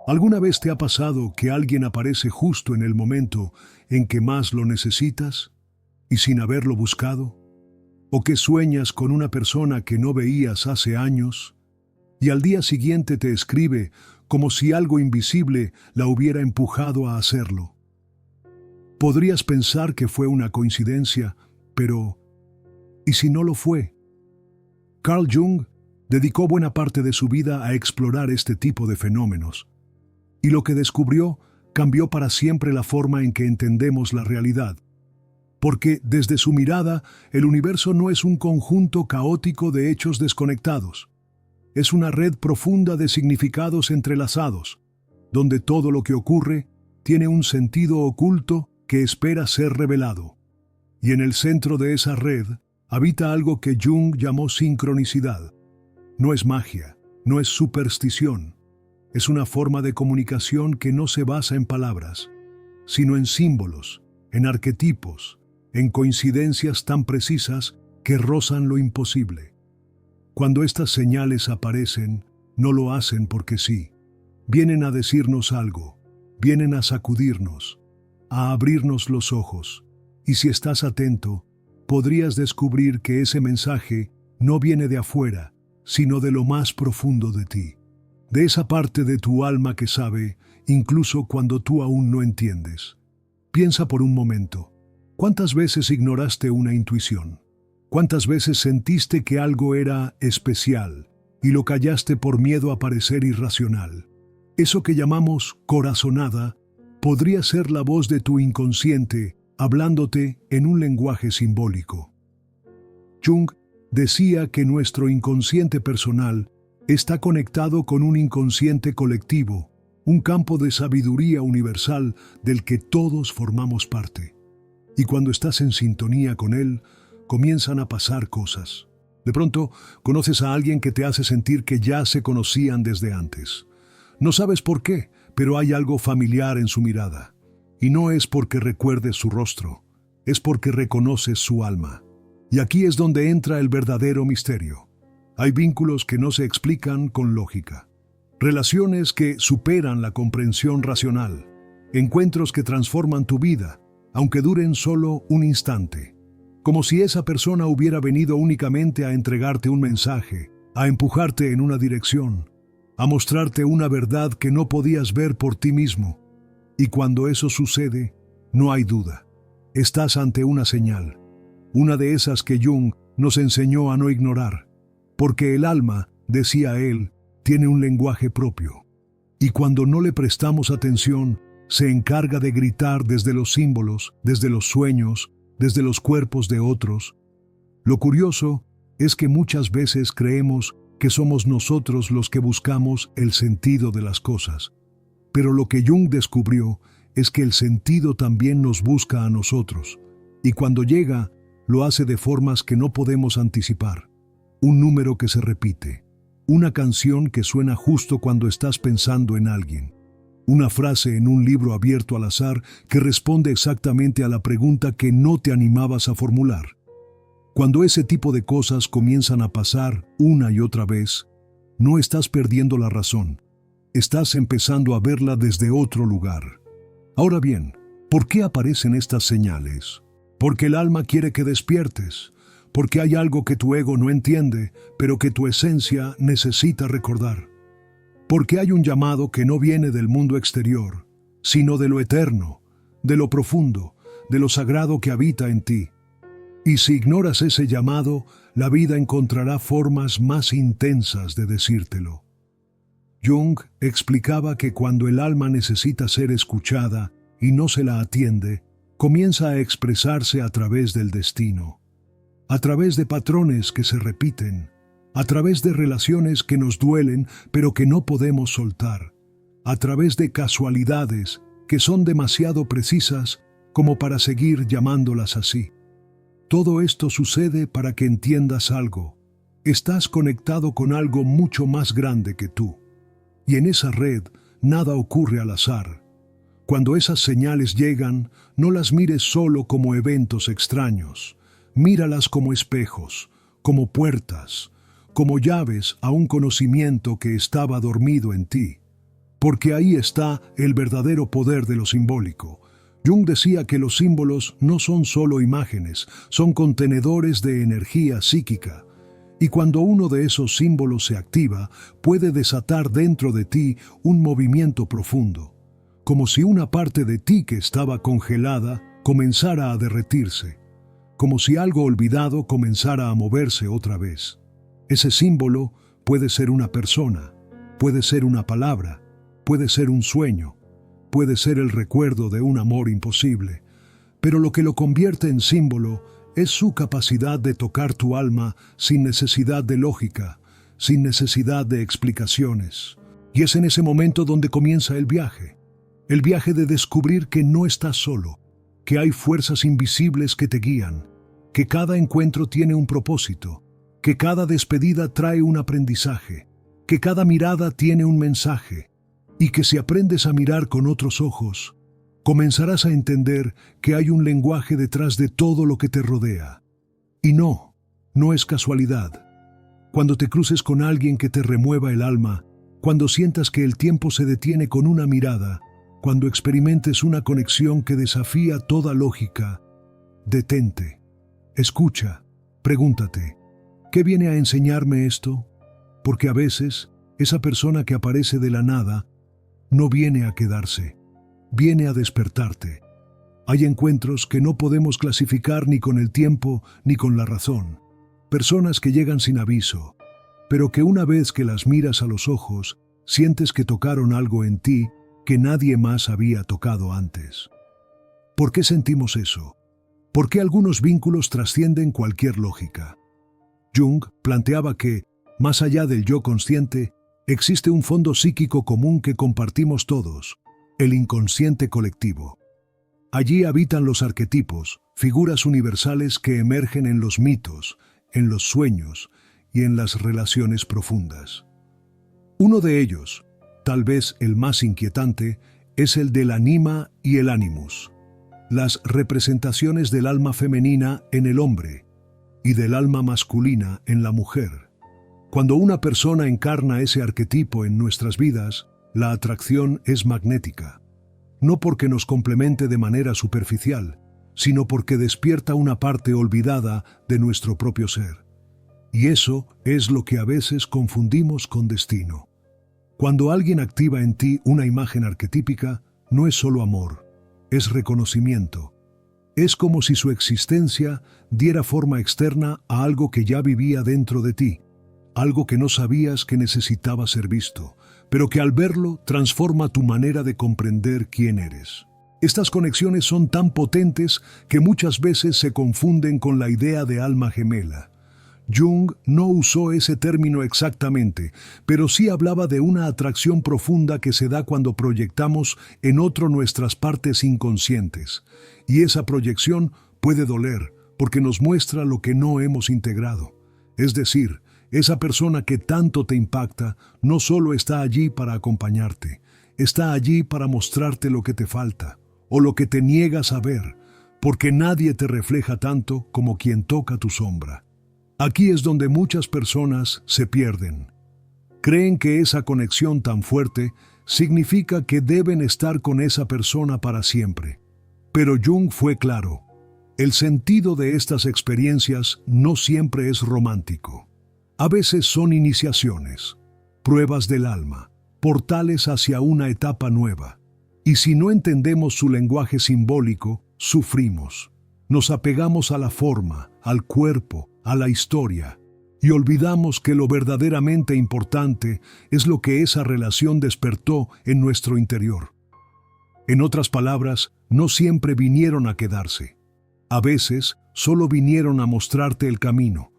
¿Alguna vez te ha pasado que alguien aparece justo en el momento en que más lo necesitas y sin haberlo buscado? ¿O que sueñas con una persona que no veías hace años y al día siguiente te escribe como si algo invisible la hubiera empujado a hacerlo? Podrías pensar que fue una coincidencia, pero ¿y si no lo fue? Carl Jung dedicó buena parte de su vida a explorar este tipo de fenómenos. Y lo que descubrió cambió para siempre la forma en que entendemos la realidad. Porque desde su mirada, el universo no es un conjunto caótico de hechos desconectados. Es una red profunda de significados entrelazados, donde todo lo que ocurre tiene un sentido oculto que espera ser revelado. Y en el centro de esa red habita algo que Jung llamó sincronicidad. No es magia, no es superstición. Es una forma de comunicación que no se basa en palabras, sino en símbolos, en arquetipos, en coincidencias tan precisas que rozan lo imposible. Cuando estas señales aparecen, no lo hacen porque sí. Vienen a decirnos algo, vienen a sacudirnos, a abrirnos los ojos. Y si estás atento, podrías descubrir que ese mensaje no viene de afuera, sino de lo más profundo de ti. De esa parte de tu alma que sabe, incluso cuando tú aún no entiendes. Piensa por un momento, ¿cuántas veces ignoraste una intuición? ¿Cuántas veces sentiste que algo era especial y lo callaste por miedo a parecer irracional? Eso que llamamos corazonada podría ser la voz de tu inconsciente hablándote en un lenguaje simbólico. Jung decía que nuestro inconsciente personal está conectado con un inconsciente colectivo, un campo de sabiduría universal del que todos formamos parte. Y cuando estás en sintonía con él, comienzan a pasar cosas. De pronto, conoces a alguien que te hace sentir que ya se conocían desde antes. No sabes por qué, pero hay algo familiar en su mirada. Y no es porque recuerdes su rostro, es porque reconoces su alma. Y aquí es donde entra el verdadero misterio. Hay vínculos que no se explican con lógica. Relaciones que superan la comprensión racional. Encuentros que transforman tu vida, aunque duren solo un instante. Como si esa persona hubiera venido únicamente a entregarte un mensaje, a empujarte en una dirección, a mostrarte una verdad que no podías ver por ti mismo. Y cuando eso sucede, no hay duda. Estás ante una señal. Una de esas que Jung nos enseñó a no ignorar. Porque el alma, decía él, tiene un lenguaje propio. Y cuando no le prestamos atención, se encarga de gritar desde los símbolos, desde los sueños, desde los cuerpos de otros. Lo curioso es que muchas veces creemos que somos nosotros los que buscamos el sentido de las cosas. Pero lo que Jung descubrió es que el sentido también nos busca a nosotros. Y cuando llega, lo hace de formas que no podemos anticipar. Un número que se repite, una canción que suena justo cuando estás pensando en alguien, una frase en un libro abierto al azar que responde exactamente a la pregunta que no te animabas a formular. Cuando ese tipo de cosas comienzan a pasar una y otra vez, no estás perdiendo la razón, estás empezando a verla desde otro lugar. Ahora bien, ¿por qué aparecen estas señales? Porque el alma quiere que despiertes, porque hay algo que tu ego no entiende, pero que tu esencia necesita recordar. Porque hay un llamado que no viene del mundo exterior, sino de lo eterno, de lo profundo, de lo sagrado que habita en ti. Y si ignoras ese llamado, la vida encontrará formas más intensas de decírtelo. Jung explicaba que cuando el alma necesita ser escuchada y no se la atiende, comienza a expresarse a través del destino. A través de patrones que se repiten, a través de relaciones que nos duelen pero que no podemos soltar, a través de casualidades que son demasiado precisas como para seguir llamándolas así. Todo esto sucede para que entiendas algo. Estás conectado con algo mucho más grande que tú. Y en esa red nada ocurre al azar. Cuando esas señales llegan, no las mires solo como eventos extraños. Míralas como espejos, como puertas, como llaves a un conocimiento que estaba dormido en ti. porque ahí está el verdadero poder de lo simbólico. Jung decía que los símbolos no son solo imágenes, son contenedores de energía psíquica. Y cuando uno de esos símbolos se activa, puede desatar dentro de ti un movimiento profundo, como si una parte de ti que estaba congelada comenzara a derretirse, como si algo olvidado comenzara a moverse otra vez. Ese símbolo puede ser una persona, puede ser una palabra, puede ser un sueño, puede ser el recuerdo de un amor imposible, pero lo que lo convierte en símbolo es su capacidad de tocar tu alma sin necesidad de lógica, sin necesidad de explicaciones. Y es en ese momento donde comienza el viaje de descubrir que no estás solo, que hay fuerzas invisibles que te guían, que cada encuentro tiene un propósito, que cada despedida trae un aprendizaje, que cada mirada tiene un mensaje, y que si aprendes a mirar con otros ojos, comenzarás a entender que hay un lenguaje detrás de todo lo que te rodea. Y no es casualidad. Cuando te cruces con alguien que te remueva el alma, cuando sientas que el tiempo se detiene con una mirada, cuando experimentes una conexión que desafía toda lógica, detente, escucha, pregúntate, ¿qué viene a enseñarme esto? Porque a veces, esa persona que aparece de la nada no viene a quedarse, viene a despertarte. Hay encuentros que no podemos clasificar ni con el tiempo ni con la razón. Personas que llegan sin aviso, pero que una vez que las miras a los ojos, sientes que tocaron algo en ti que nadie más había tocado antes. ¿Por qué sentimos eso? ¿Por qué algunos vínculos trascienden cualquier lógica? Jung planteaba que, más allá del yo consciente, existe un fondo psíquico común que compartimos todos, el inconsciente colectivo. Allí habitan los arquetipos, figuras universales que emergen en los mitos, en los sueños y en las relaciones profundas. Uno de ellos, tal vez el más inquietante, es el del anima y el animus, las representaciones del alma femenina en el hombre y del alma masculina en la mujer. Cuando una persona encarna ese arquetipo en nuestras vidas, la atracción es magnética, no porque nos complemente de manera superficial, sino porque despierta una parte olvidada de nuestro propio ser. Y eso es lo que a veces confundimos con destino. Cuando alguien activa en ti una imagen arquetípica, no es solo amor, es reconocimiento. Es como si su existencia diera forma externa a algo que ya vivía dentro de ti, algo que no sabías que necesitaba ser visto, pero que al verlo transforma tu manera de comprender quién eres. Estas conexiones son tan potentes que muchas veces se confunden con la idea de alma gemela. Jung no usó ese término exactamente, pero sí hablaba de una atracción profunda que se da cuando proyectamos en otro nuestras partes inconscientes. Y esa proyección puede doler, porque nos muestra lo que no hemos integrado. Es decir, esa persona que tanto te impacta no solo está allí para acompañarte, está allí para mostrarte lo que te falta, o lo que te niegas a ver, porque nadie te refleja tanto como quien toca tu sombra. Aquí es donde muchas personas se pierden. Creen que esa conexión tan fuerte significa que deben estar con esa persona para siempre. Pero Jung fue claro. El sentido de estas experiencias no siempre es romántico. A veces son iniciaciones, pruebas del alma, portales hacia una etapa nueva. Y si no entendemos su lenguaje simbólico, sufrimos. Nos apegamos a la forma, al cuerpo, a la historia, y olvidamos que lo verdaderamente importante es lo que esa relación despertó en nuestro interior. En otras palabras, no siempre vinieron a quedarse. A veces, solo vinieron a mostrarte el camino.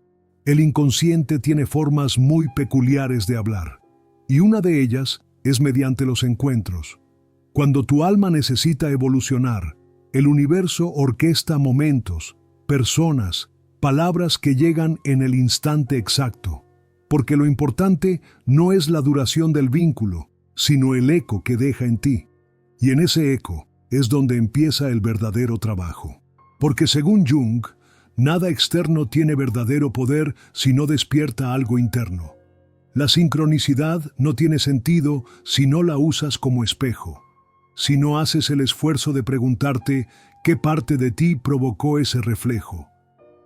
El inconsciente tiene formas muy peculiares de hablar, y una de ellas es mediante los encuentros. Cuando tu alma necesita evolucionar, el universo orquesta momentos, personas, palabras que llegan en el instante exacto, porque lo importante no es la duración del vínculo, sino el eco que deja en ti. Y en ese eco es donde empieza el verdadero trabajo. Porque según Jung, nada externo tiene verdadero poder si no despierta algo interno. La sincronicidad no tiene sentido si no la usas como espejo, si no haces el esfuerzo de preguntarte qué parte de ti provocó ese reflejo,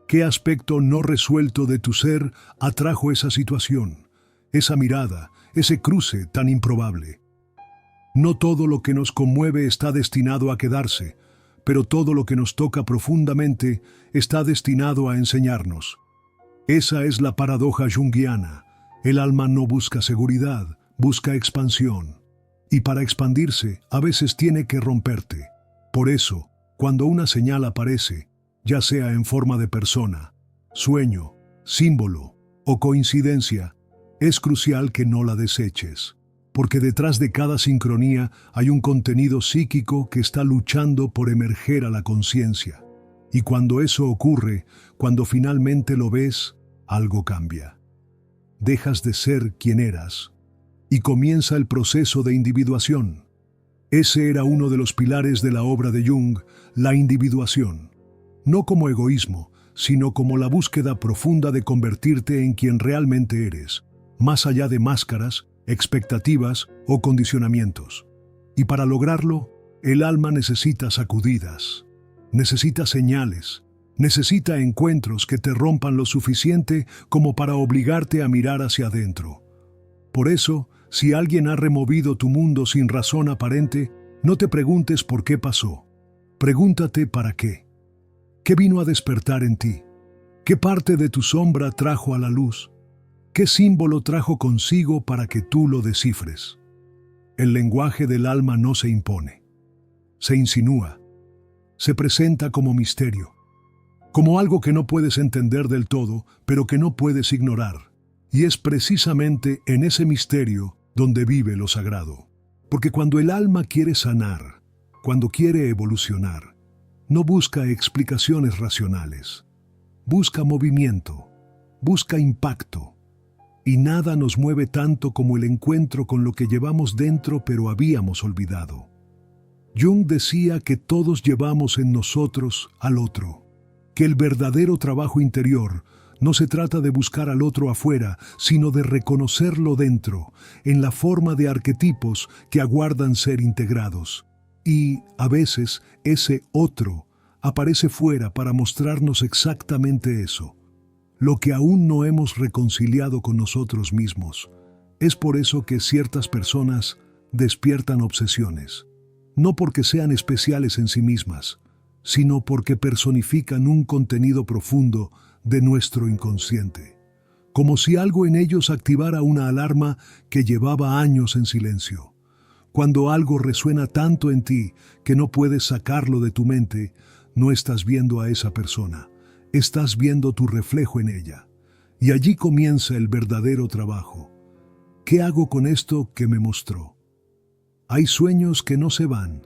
qué aspecto no resuelto de tu ser atrajo esa situación, esa mirada, ese cruce tan improbable. No todo lo que nos conmueve está destinado a quedarse, pero todo lo que nos toca profundamente está destinado a enseñarnos. Esa es la paradoja junguiana. El alma no busca seguridad, busca expansión. Y para expandirse, a veces tiene que romperte. Por eso, cuando una señal aparece, ya sea en forma de persona, sueño, símbolo o coincidencia, es crucial que no la deseches, porque detrás de cada sincronía hay un contenido psíquico que está luchando por emerger a la conciencia. Y cuando eso ocurre, cuando finalmente lo ves, algo cambia. Dejas de ser quien eras y comienza el proceso de individuación. Ese era uno de los pilares de la obra de Jung, la individuación. No como egoísmo, sino como la búsqueda profunda de convertirte en quien realmente eres, más allá de máscaras, expectativas o condicionamientos. Y para lograrlo, el alma necesita sacudidas, necesita señales, necesita encuentros que te rompan lo suficiente como para obligarte a mirar hacia adentro. Por eso, si alguien ha removido tu mundo sin razón aparente, no te preguntes por qué pasó. Pregúntate para qué. ¿Qué vino a despertar en ti? ¿Qué parte de tu sombra trajo a la luz? ¿Qué símbolo trajo consigo para que tú lo descifres? El lenguaje del alma no se impone. Se insinúa. Se presenta como misterio. Como algo que no puedes entender del todo, pero que no puedes ignorar. Y es precisamente en ese misterio donde vive lo sagrado. Porque cuando el alma quiere sanar, cuando quiere evolucionar, no busca explicaciones racionales. Busca movimiento, busca impacto. Y nada nos mueve tanto como el encuentro con lo que llevamos dentro pero habíamos olvidado. Jung decía que todos llevamos en nosotros al otro, que el verdadero trabajo interior no se trata de buscar al otro afuera, sino de reconocerlo dentro, en la forma de arquetipos que aguardan ser integrados. Y, a veces, ese otro aparece fuera para mostrarnos exactamente eso, lo que aún no hemos reconciliado con nosotros mismos. Es por eso que ciertas personas despiertan obsesiones, no porque sean especiales en sí mismas, sino porque personifican un contenido profundo de nuestro inconsciente, como si algo en ellos activara una alarma que llevaba años en silencio. Cuando algo resuena tanto en ti que no puedes sacarlo de tu mente, no estás viendo a esa persona, estás viendo tu reflejo en ella. Y allí comienza el verdadero trabajo. ¿Qué hago con esto que me mostró? Hay sueños que no se van,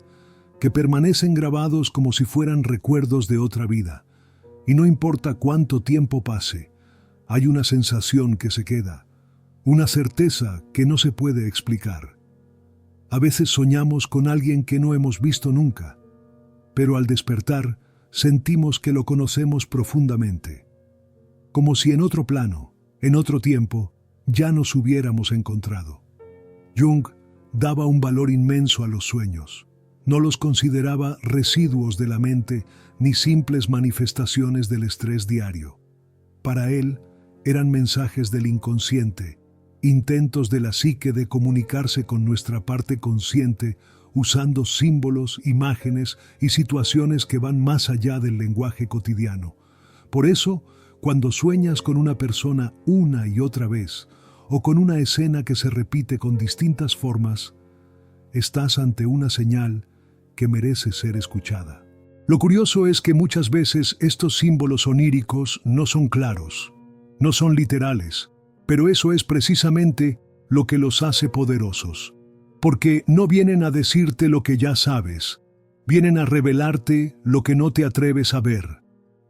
que permanecen grabados como si fueran recuerdos de otra vida. Y no importa cuánto tiempo pase, hay una sensación que se queda, una certeza que no se puede explicar. A veces soñamos con alguien que no hemos visto nunca, pero al despertar sentimos que lo conocemos profundamente, como si en otro plano, en otro tiempo, ya nos hubiéramos encontrado. Jung daba un valor inmenso a los sueños. No los consideraba residuos de la mente ni simples manifestaciones del estrés diario. Para él, eran mensajes del inconsciente, intentos de la psique de comunicarse con nuestra parte consciente usando símbolos, imágenes y situaciones que van más allá del lenguaje cotidiano. Por eso, cuando sueñas con una persona una y otra vez, o con una escena que se repite con distintas formas, estás ante una señal que merece ser escuchada. Lo curioso es que muchas veces estos símbolos oníricos no son claros, no son literales, pero eso es precisamente lo que los hace poderosos. Porque no vienen a decirte lo que ya sabes, vienen a revelarte lo que no te atreves a ver.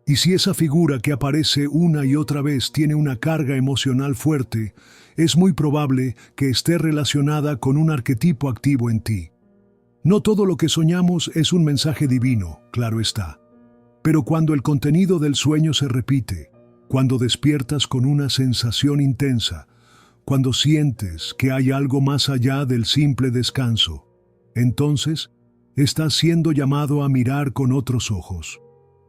Y si esa figura que aparece una y otra vez tiene una carga emocional fuerte, es muy probable que esté relacionada con un arquetipo activo en ti. No todo lo que soñamos es un mensaje divino, claro está. Pero cuando el contenido del sueño se repite, cuando despiertas con una sensación intensa, cuando sientes que hay algo más allá del simple descanso, entonces estás siendo llamado a mirar con otros ojos,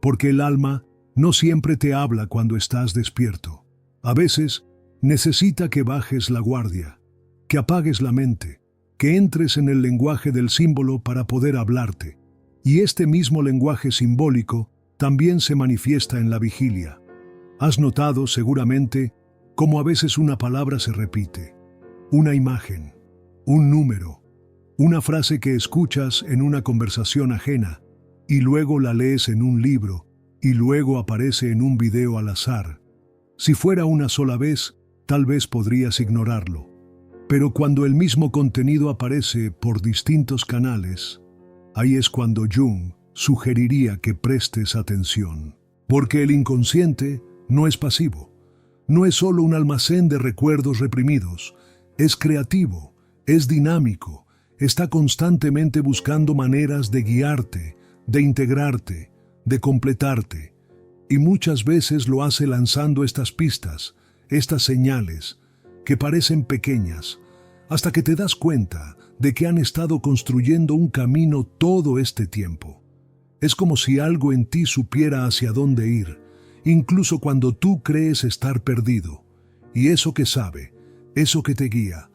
porque el alma no siempre te habla cuando estás despierto. A veces necesita que bajes la guardia, que apagues la mente, que entres en el lenguaje del símbolo para poder hablarte. Y este mismo lenguaje simbólico también se manifiesta en la vigilia. Has notado seguramente cómo a veces una palabra se repite, una imagen, un número, una frase que escuchas en una conversación ajena y luego la lees en un libro y luego aparece en un video al azar. Si fuera una sola vez, tal vez podrías ignorarlo. Pero cuando el mismo contenido aparece por distintos canales, ahí es cuando Jung sugeriría que prestes atención. Porque el inconsciente no es pasivo, no es solo un almacén de recuerdos reprimidos, es creativo, es dinámico, está constantemente buscando maneras de guiarte, de integrarte, de completarte, y muchas veces lo hace lanzando estas pistas, estas señales, que parecen pequeñas, hasta que te das cuenta de que han estado construyendo un camino todo este tiempo. Es como si algo en ti supiera hacia dónde ir, incluso cuando tú crees estar perdido. Y eso que sabe, eso que te guía,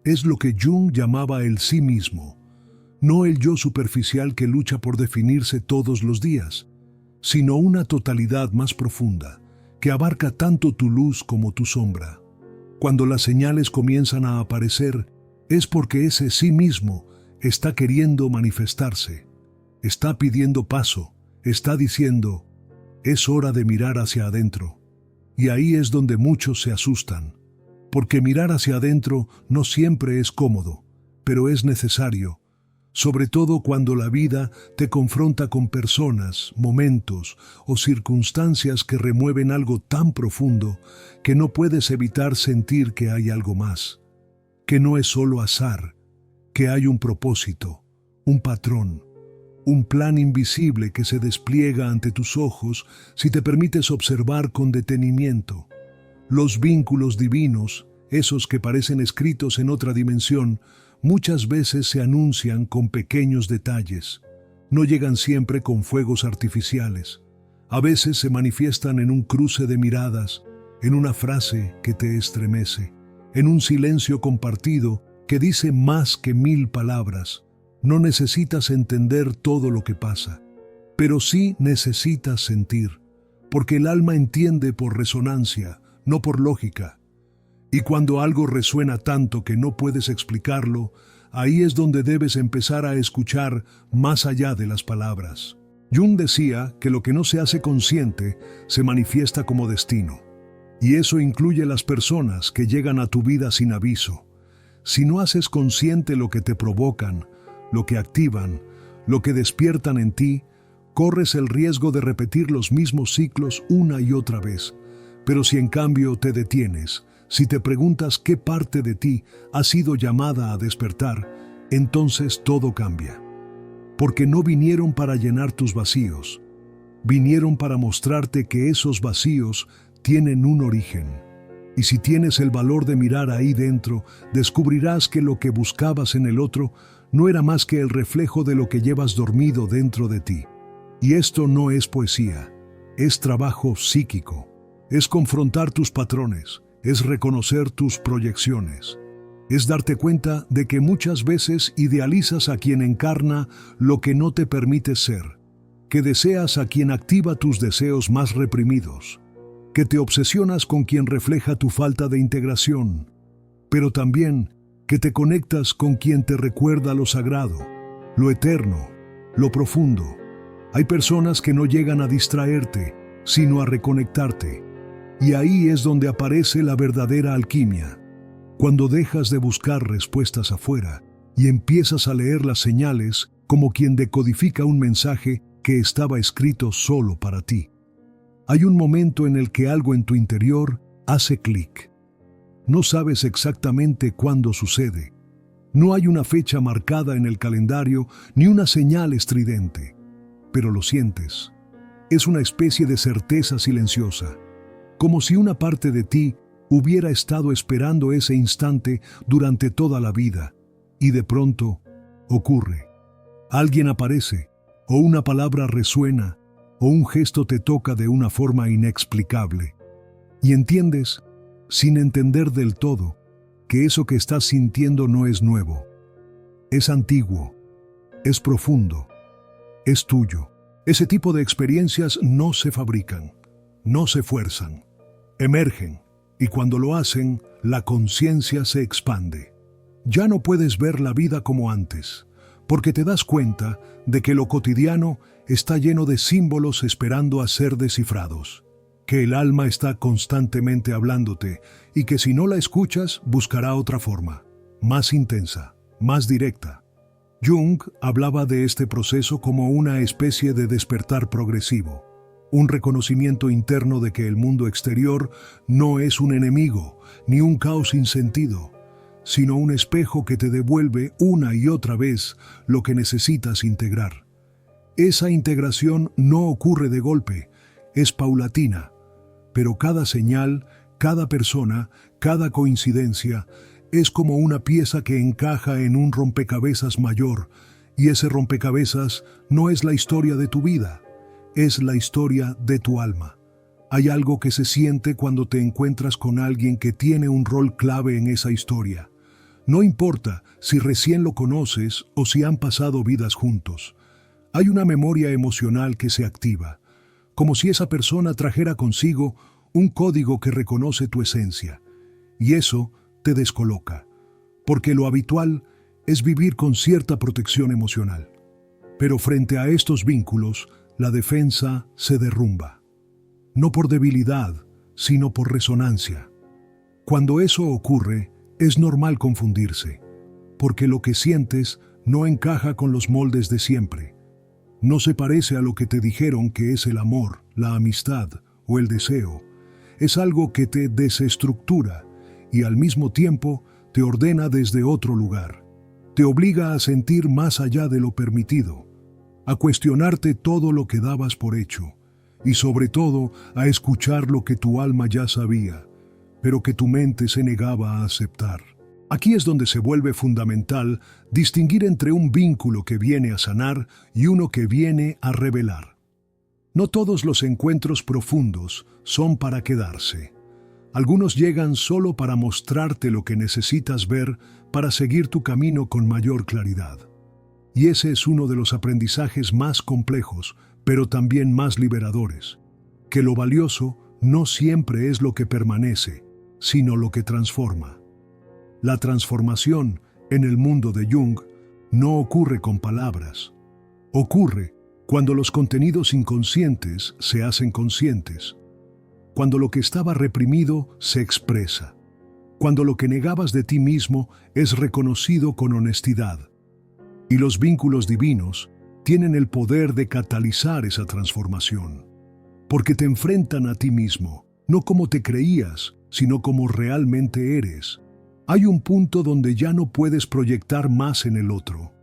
es lo que Jung llamaba el sí mismo, no el yo superficial que lucha por definirse todos los días, sino una totalidad más profunda, que abarca tanto tu luz como tu sombra. Cuando las señales comienzan a aparecer, es porque ese sí mismo está queriendo manifestarse, está pidiendo paso, está diciendo, es hora de mirar hacia adentro. Y ahí es donde muchos se asustan, porque mirar hacia adentro no siempre es cómodo, pero es necesario, sobre todo cuando la vida te confronta con personas, momentos o circunstancias que remueven algo tan profundo que no puedes evitar sentir que hay algo más, que no es solo azar, que hay un propósito, un patrón, un plan invisible que se despliega ante tus ojos si te permites observar con detenimiento. Los vínculos divinos, esos que parecen escritos en otra dimensión, muchas veces se anuncian con pequeños detalles. No llegan siempre con fuegos artificiales. A veces se manifiestan en un cruce de miradas, en una frase que te estremece, en un silencio compartido que dice más que 1000 palabras. No necesitas entender todo lo que pasa, pero sí necesitas sentir, porque el alma entiende por resonancia, no por lógica. Y cuando algo resuena tanto que no puedes explicarlo, ahí es donde debes empezar a escuchar más allá de las palabras. Jung decía que lo que no se hace consciente se manifiesta como destino. Y eso incluye las personas que llegan a tu vida sin aviso. Si no haces consciente lo que te provocan, lo que activan, lo que despiertan en ti, corres el riesgo de repetir los mismos ciclos una y otra vez. Pero si en cambio te detienes, si te preguntas qué parte de ti ha sido llamada a despertar, entonces todo cambia. Porque no vinieron para llenar tus vacíos, vinieron para mostrarte que esos vacíos tienen un origen. Y si tienes el valor de mirar ahí dentro, descubrirás que lo que buscabas en el otro no era más que el reflejo de lo que llevas dormido dentro de ti. Y esto no es poesía, es trabajo psíquico, es confrontar tus patrones, es reconocer tus proyecciones, es darte cuenta de que muchas veces idealizas a quien encarna lo que no te permite ser, que deseas a quien activa tus deseos más reprimidos, que te obsesionas con quien refleja tu falta de integración, pero también que te conectas con quien te recuerda lo sagrado, lo eterno, lo profundo. Hay personas que no llegan a distraerte, sino a reconectarte. Y ahí es donde aparece la verdadera alquimia, cuando dejas de buscar respuestas afuera y empiezas a leer las señales como quien decodifica un mensaje que estaba escrito solo para ti. Hay un momento en el que algo en tu interior hace clic. No sabes exactamente cuándo sucede. No hay una fecha marcada en el calendario ni una señal estridente, pero lo sientes. Es una especie de certeza silenciosa, como si una parte de ti hubiera estado esperando ese instante durante toda la vida, y de pronto ocurre. Alguien aparece, o una palabra resuena, o un gesto te toca de una forma inexplicable. Y entiendes, sin entender del todo, que eso que estás sintiendo no es nuevo. Es antiguo, es profundo, es tuyo. Ese tipo de experiencias no se fabrican, no se fuerzan, emergen, y cuando lo hacen, la conciencia se expande. Ya no puedes ver la vida como antes, porque te das cuenta de que lo cotidiano está lleno de símbolos esperando a ser descifrados, que el alma está constantemente hablándote y que si no la escuchas buscará otra forma, más intensa, más directa. Jung hablaba de este proceso como una especie de despertar progresivo, un reconocimiento interno de que el mundo exterior no es un enemigo ni un caos sin sentido, sino un espejo que te devuelve una y otra vez lo que necesitas integrar. Esa integración no ocurre de golpe, es paulatina, pero cada señal, cada persona, cada coincidencia es como una pieza que encaja en un rompecabezas mayor, y ese rompecabezas no es la historia de tu vida, es la historia de tu alma. Hay algo que se siente cuando te encuentras con alguien que tiene un rol clave en esa historia. No importa si recién lo conoces o si han pasado vidas juntos. Hay una memoria emocional que se activa, como si esa persona trajera consigo un código que reconoce tu esencia. Y eso te descoloca, porque lo habitual es vivir con cierta protección emocional. Pero frente a estos vínculos, la defensa se derrumba. No por debilidad, sino por resonancia. Cuando eso ocurre, es normal confundirse, porque lo que sientes no encaja con los moldes de siempre. No se parece a lo que te dijeron que es el amor, la amistad o el deseo. Es algo que te desestructura y al mismo tiempo te ordena desde otro lugar. Te obliga a sentir más allá de lo permitido, a cuestionarte todo lo que dabas por hecho y sobre todo a escuchar lo que tu alma ya sabía, pero que tu mente se negaba a aceptar. Aquí es donde se vuelve fundamental distinguir entre un vínculo que viene a sanar y uno que viene a revelar. No todos los encuentros profundos son para quedarse. Algunos llegan solo para mostrarte lo que necesitas ver para seguir tu camino con mayor claridad. Y ese es uno de los aprendizajes más complejos, pero también más liberadores, que lo valioso no siempre es lo que permanece, sino lo que transforma. La transformación en el mundo de Jung no ocurre con palabras. Ocurre cuando los contenidos inconscientes se hacen conscientes, cuando lo que estaba reprimido se expresa, cuando lo que negabas de ti mismo es reconocido con honestidad. Y los vínculos divinos tienen el poder de catalizar esa transformación, porque te enfrentan a ti mismo, no como te creías, sino como realmente eres. Hay un punto donde ya no puedes proyectar más en el otro,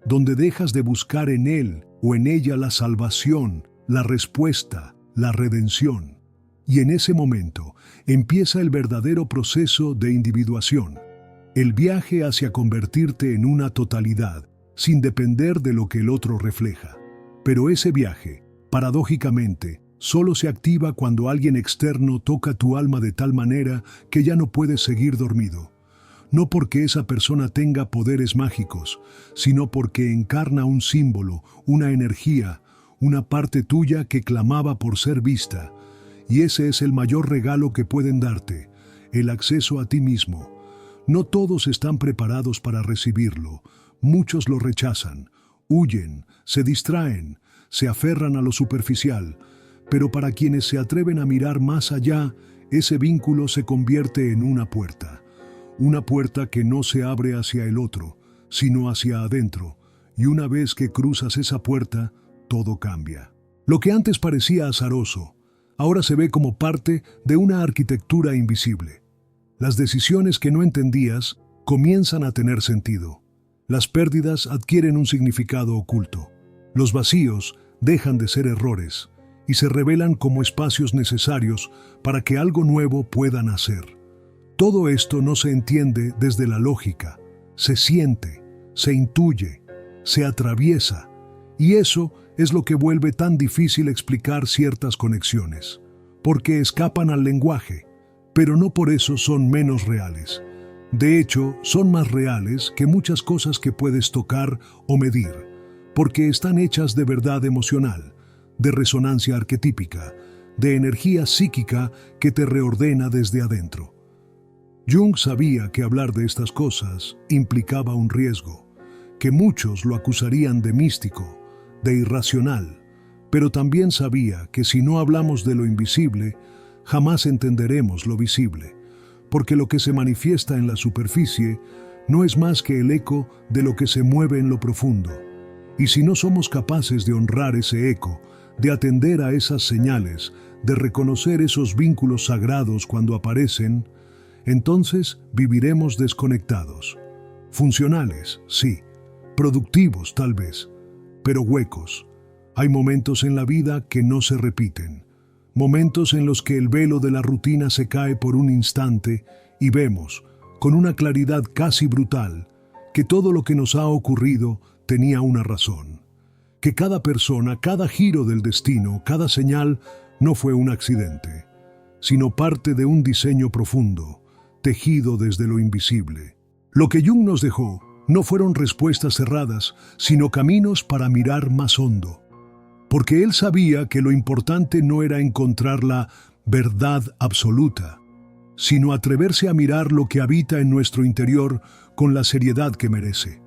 donde dejas de buscar en él o en ella la salvación, la respuesta, la redención. Y en ese momento empieza el verdadero proceso de individuación, el viaje hacia convertirte en una totalidad, sin depender de lo que el otro refleja. Pero ese viaje, paradójicamente, solo se activa cuando alguien externo toca tu alma de tal manera que ya no puedes seguir dormido. No porque esa persona tenga poderes mágicos, sino porque encarna un símbolo, una energía, una parte tuya que clamaba por ser vista. Y ese es el mayor regalo que pueden darte, el acceso a ti mismo. No todos están preparados para recibirlo. Muchos lo rechazan, huyen, se distraen, se aferran a lo superficial. Pero para quienes se atreven a mirar más allá, ese vínculo se convierte en una puerta que no se abre hacia el otro, sino hacia adentro, y una vez que cruzas esa puerta, todo cambia. Lo que antes parecía azaroso, ahora se ve como parte de una arquitectura invisible. Las decisiones que no entendías comienzan a tener sentido. Las pérdidas adquieren un significado oculto. Los vacíos dejan de ser errores y se revelan como espacios necesarios para que algo nuevo pueda nacer. Todo esto no se entiende desde la lógica, se siente, se intuye, se atraviesa, y eso es lo que vuelve tan difícil explicar ciertas conexiones, porque escapan al lenguaje, pero no por eso son menos reales. De hecho, son más reales que muchas cosas que puedes tocar o medir, porque están hechas de verdad emocional, de resonancia arquetípica, de energía psíquica que te reordena desde adentro. Jung sabía que hablar de estas cosas implicaba un riesgo, que muchos lo acusarían de místico, de irracional, pero también sabía que si no hablamos de lo invisible, jamás entenderemos lo visible, porque lo que se manifiesta en la superficie no es más que el eco de lo que se mueve en lo profundo. Y si no somos capaces de honrar ese eco, de atender a esas señales, de reconocer esos vínculos sagrados cuando aparecen, entonces viviremos desconectados. Funcionales, sí. Productivos, tal vez. Pero huecos. Hay momentos en la vida que no se repiten. Momentos en los que el velo de la rutina se cae por un instante y vemos, con una claridad casi brutal, que todo lo que nos ha ocurrido tenía una razón. Que cada persona, cada giro del destino, cada señal no fue un accidente, sino parte de un diseño profundo, tejido desde lo invisible. Lo que Jung nos dejó no fueron respuestas cerradas, sino caminos para mirar más hondo. Porque él sabía que lo importante no era encontrar la verdad absoluta, sino atreverse a mirar lo que habita en nuestro interior con la seriedad que merece.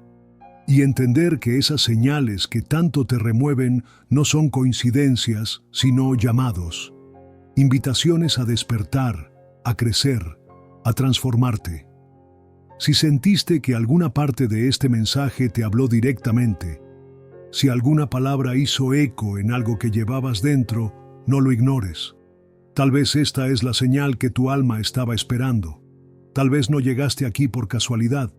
Y entender que esas señales que tanto te remueven no son coincidencias, sino llamados, invitaciones a despertar, a crecer, a transformarte. Si sentiste que alguna parte de este mensaje te habló directamente, si alguna palabra hizo eco en algo que llevabas dentro, no lo ignores. Tal vez esta es la señal que tu alma estaba esperando. Tal vez no llegaste aquí por casualidad.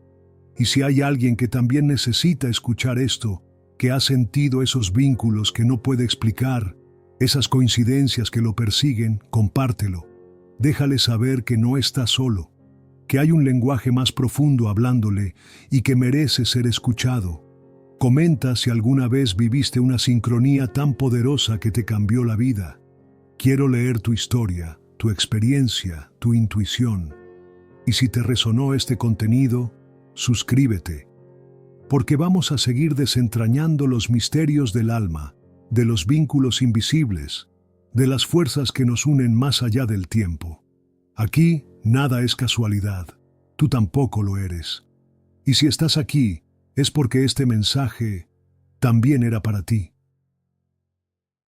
Y si hay alguien que también necesita escuchar esto, que ha sentido esos vínculos que no puede explicar, esas coincidencias que lo persiguen, compártelo. Déjale saber que no está solo, que hay un lenguaje más profundo hablándole y que merece ser escuchado. Comenta si alguna vez viviste una sincronía tan poderosa que te cambió la vida. Quiero leer tu historia, tu experiencia, tu intuición. Y si te resonó este contenido, suscríbete, porque vamos a seguir desentrañando los misterios del alma, de los vínculos invisibles, de las fuerzas que nos unen más allá del tiempo. Aquí nada es casualidad, tú tampoco lo eres. Y si estás aquí, es porque este mensaje también era para ti.